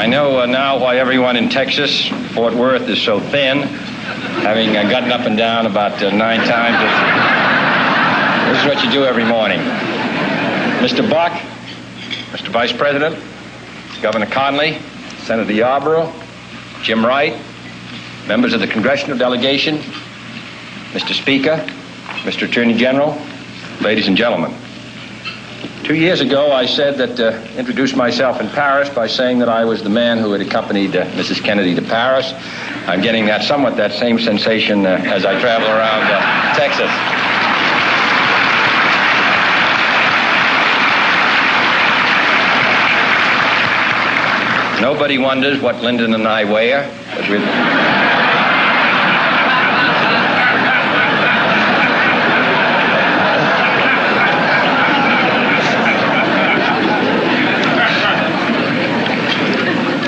I know now why everyone in Texas, Fort Worth, is so thin, having gotten up and down about 9 times. This is what you do every morning. Mr. Buck, Mr. Vice President, Governor Conley, Senator Yarborough, Jim Wright, members of the congressional delegation, Mr. Speaker, Mr. Attorney General, ladies and gentlemen. 2 years ago, I said that, introduced myself in Paris by saying that I was the man who had accompanied Mrs. Kennedy to Paris. I'm getting somewhat that same sensation as I travel around Texas. Nobody wonders what Lyndon and I wear, but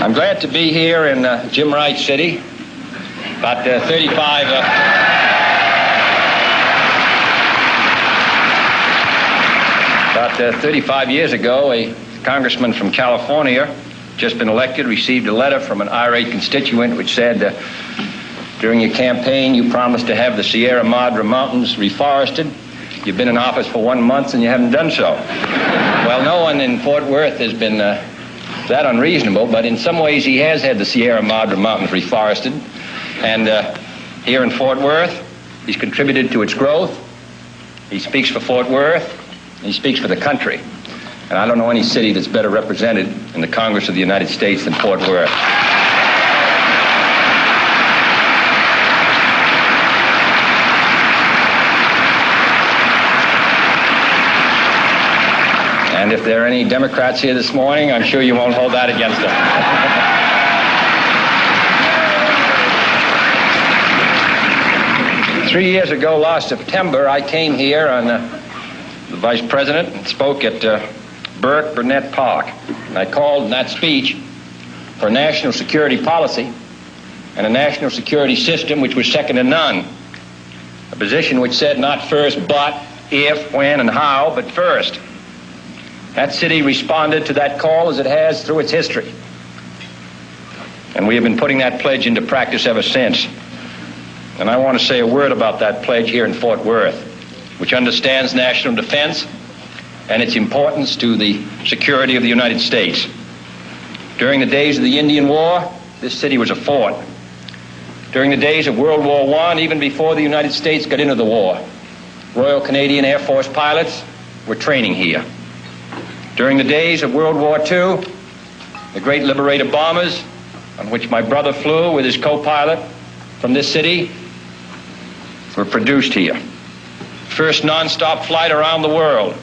I'm glad to be here in Jim Wright's city. About 35 years ago, a congressman from California, just been elected, received a letter from an irate constituent which said, during your campaign, you promised to have the Sierra Madre Mountains reforested. You've been in office for 1 month and you haven't done so. Well, no one in Fort Worth has been that unreasonable, but in some ways he has had the Sierra Madre Mountains reforested. And here in Fort Worth, he's contributed to its growth. He speaks for Fort Worth, and he speaks for the country. And I don't know any city that's better represented in the Congress of the United States than Fort Worth. And if there are any Democrats here this morning, I'm sure you won't hold that against them. 3 years ago, last September, I came here on the Vice President and spoke at Burke Burnett Park. And I called in that speech for a national security policy and a national security system which was second to none. A position which said not first but, if, when, and how, but first. That city responded to that call as it has through its history. And we have been putting that pledge into practice ever since. And I want to say a word about that pledge here in Fort Worth, which understands national defense and its importance to the security of the United States. During the days of the Indian War, this city was a fort. During the days of World War I, even before the United States got into the war, Royal Canadian Air Force pilots were training here. During the days of World War II, the great Liberator bombers, on which my brother flew with his co-pilot from this city, were produced here. First non-stop flight around the world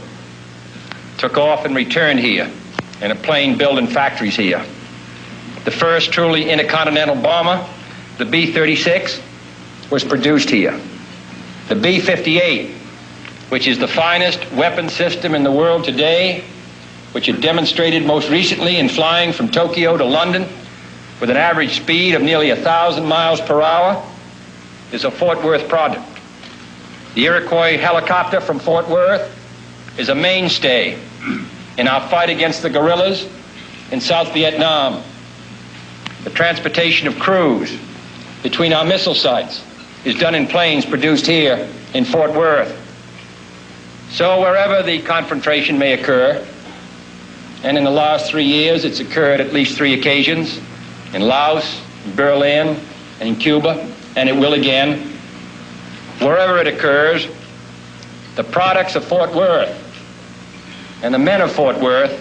took off and returned here in a plane built in factories here. The first truly intercontinental bomber, the B-36, was produced here. The B-58, which is the finest weapon system in the world today, which it demonstrated most recently in flying from Tokyo to London with an average speed of nearly 1,000 miles per hour, is a Fort Worth product. The Iroquois helicopter from Fort Worth is a mainstay in our fight against the guerrillas in South Vietnam. The transportation of crews between our missile sites is done in planes produced here in Fort Worth. So wherever the confrontation may occur, and in the last 3 years it's occurred at least 3 occasions, in Laos, in Berlin, and in Cuba, and it will again. Wherever it occurs, the products of Fort Worth and the men of Fort Worth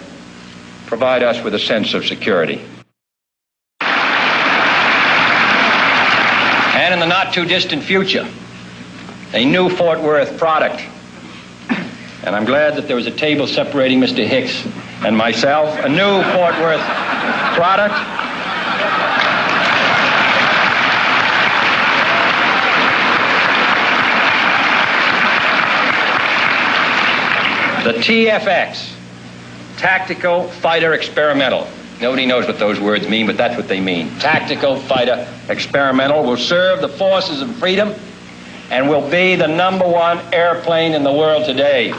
provide us with a sense of security. And in the not too distant future, a new Fort Worth product. And I'm glad that there was a table separating Mr. Hicks and myself, a new Fort Worth product. The TFX, Tactical Fighter Experimental. Nobody knows what those words mean, but that's what they mean. Tactical Fighter Experimental will serve the forces of freedom and will be the #1 airplane in the world today.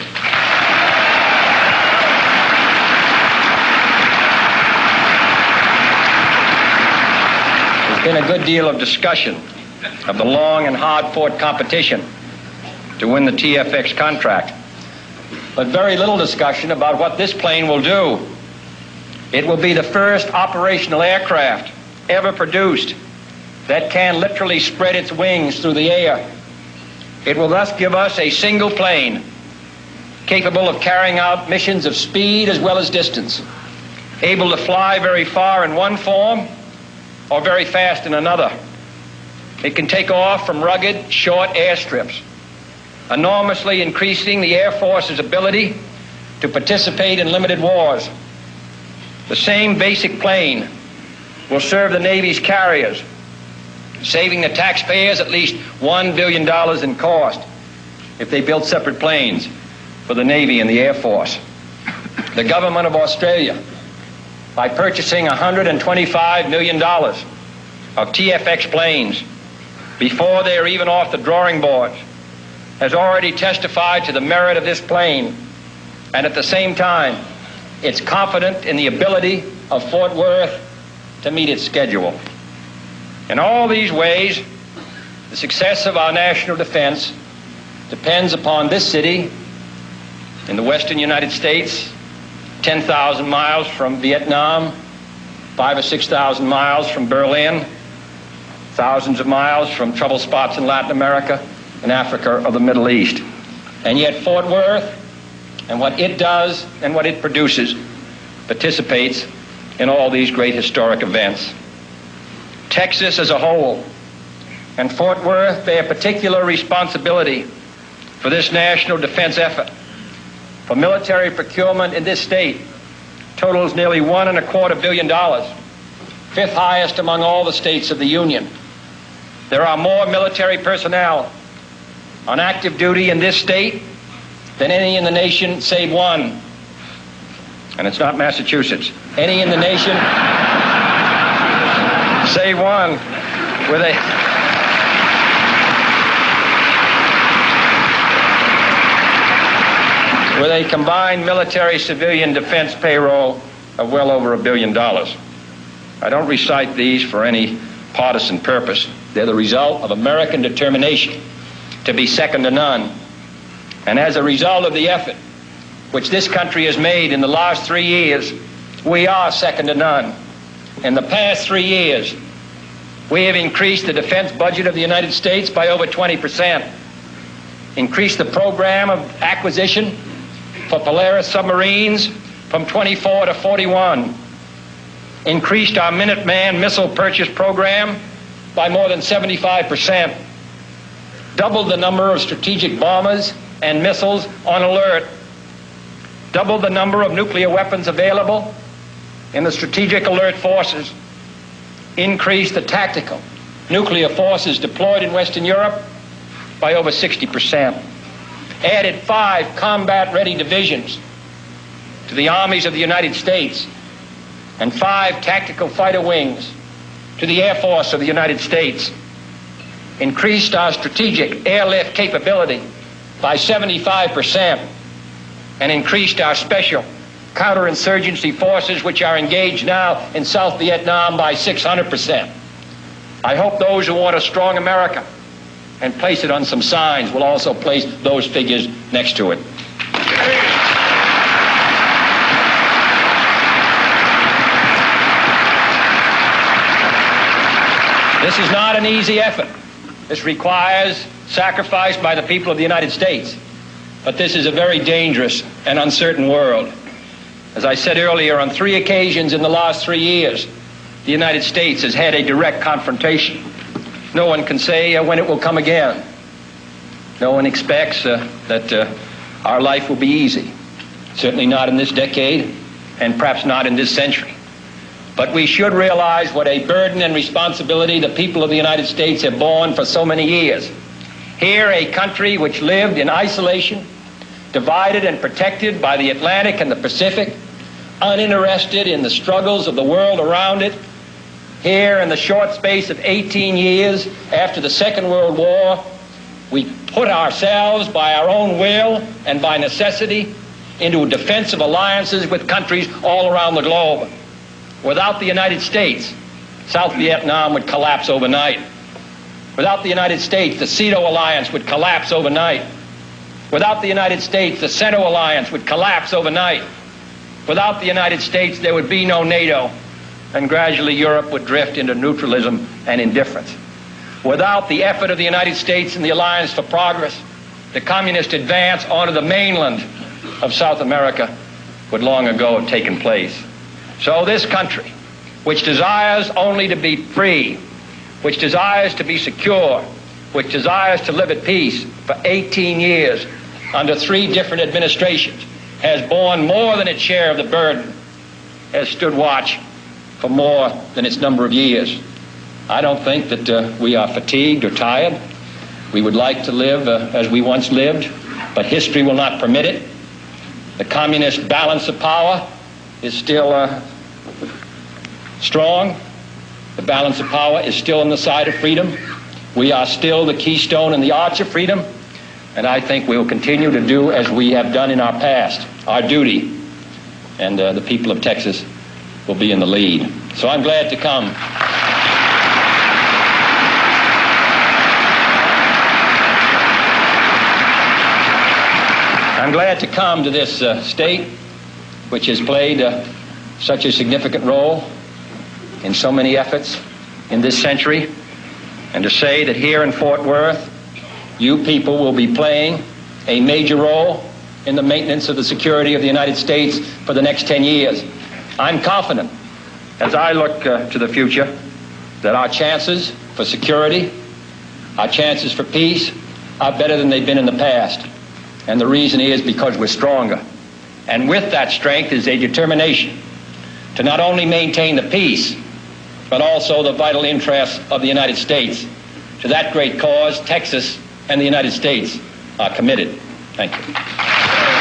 been a good deal of discussion of the long and hard-fought competition to win the TFX contract, but very little discussion about what this plane will do. It will be the first operational aircraft ever produced that can literally spread its wings through the air. It will thus give us a single plane capable of carrying out missions of speed as well as distance, able to fly very far in one form or very fast in another. It can take off from rugged, short airstrips, enormously increasing the Air Force's ability to participate in limited wars. The same basic plane will serve the Navy's carriers, saving the taxpayers at least $1 billion in cost if they built separate planes for the Navy and the Air Force. The government of Australia, by purchasing $125 million of TFX planes before they are even off the drawing boards, has already testified to the merit of this plane, and at the same time, it's confident in the ability of Fort Worth to meet its schedule. In all these ways, the success of our national defense depends upon this city in the western United States, 10,000 miles from Vietnam, 5,000 or 6,000 miles from Berlin, thousands of miles from trouble spots in Latin America, in Africa, or the Middle East. And yet Fort Worth and what it does and what it produces participates in all these great historic events. Texas as a whole and Fort Worth bear particular responsibility for this national defense effort. For military procurement in this state totals nearly $1.25 billion, fifth highest among all the states of the Union. There are more military personnel on active duty in this state than any in the nation save one. And it's not Massachusetts. Any in the nation save one with a combined military-civilian defense payroll of well over $1 billion. I don't recite these for any partisan purpose. They're the result of American determination to be second to none. And as a result of the effort which this country has made in the last 3 years, we are second to none. In the past 3 years, we have increased the defense budget of the United States by over 20%, increased the program of acquisition for Polaris submarines from 24 to 41, increased our Minuteman missile purchase program by more than 75%, doubled the number of strategic bombers and missiles on alert, doubled the number of nuclear weapons available in the strategic alert forces, increased the tactical nuclear forces deployed in Western Europe by over 60%, added 5 combat-ready divisions to the armies of the United States and 5 tactical fighter wings to the Air Force of the United States, increased our strategic airlift capability by 75%, and increased our special counterinsurgency forces, which are engaged now in South Vietnam, by 600%. I hope those who want a strong America and place it on some signs will also place those figures next to it. This is not an easy effort. This requires sacrifice by the people of the United States. But this is a very dangerous and uncertain world. As I said earlier, on 3 occasions in the last 3 years, the United States has had a direct confrontation. No one can say when it will come again. No one expects that our life will be easy. Certainly not in this decade, and perhaps not in this century. But we should realize what a burden and responsibility the people of the United States have borne for so many years. Here, a country which lived in isolation, divided and protected by the Atlantic and the Pacific, uninterested in the struggles of the world around it. Here, in the short space of 18 years after the Second World War, we put ourselves by our own will and by necessity into defensive alliances with countries all around the globe. Without the United States, South Vietnam would collapse overnight. Without the United States, the SEATO alliance would collapse overnight. Without the United States, the CENTO alliance would collapse overnight. Without the United States, there would be no NATO, and gradually Europe would drift into neutralism and indifference. Without the effort of the United States and the Alliance for Progress, the communist advance onto the mainland of South America would long ago have taken place. So this country, which desires only to be free, which desires to be secure, which desires to live at peace for 18 years under 3 different administrations, has borne more than its share of the burden, has stood watch for more than its number of years. I don't think that we are fatigued or tired. We would like to live as we once lived, but history will not permit it. The communist balance of power is still strong. The balance of power is still on the side of freedom. We are still the keystone and the arch of freedom, and I think we will continue to do as we have done in our past, our duty, and the people of Texas will be in the lead. So I'm glad to come. I'm glad to come to this state, which has played such a significant role in so many efforts in this century, and to say that here in Fort Worth, you people will be playing a major role in the maintenance of the security of the United States for the next 10 years. I'm confident, as I look to the future, that our chances for security, our chances for peace, are better than they've been in the past. And the reason is because we're stronger. And with that strength is a determination to not only maintain the peace, but also the vital interests of the United States. To that great cause, Texas and the United States are committed. Thank you.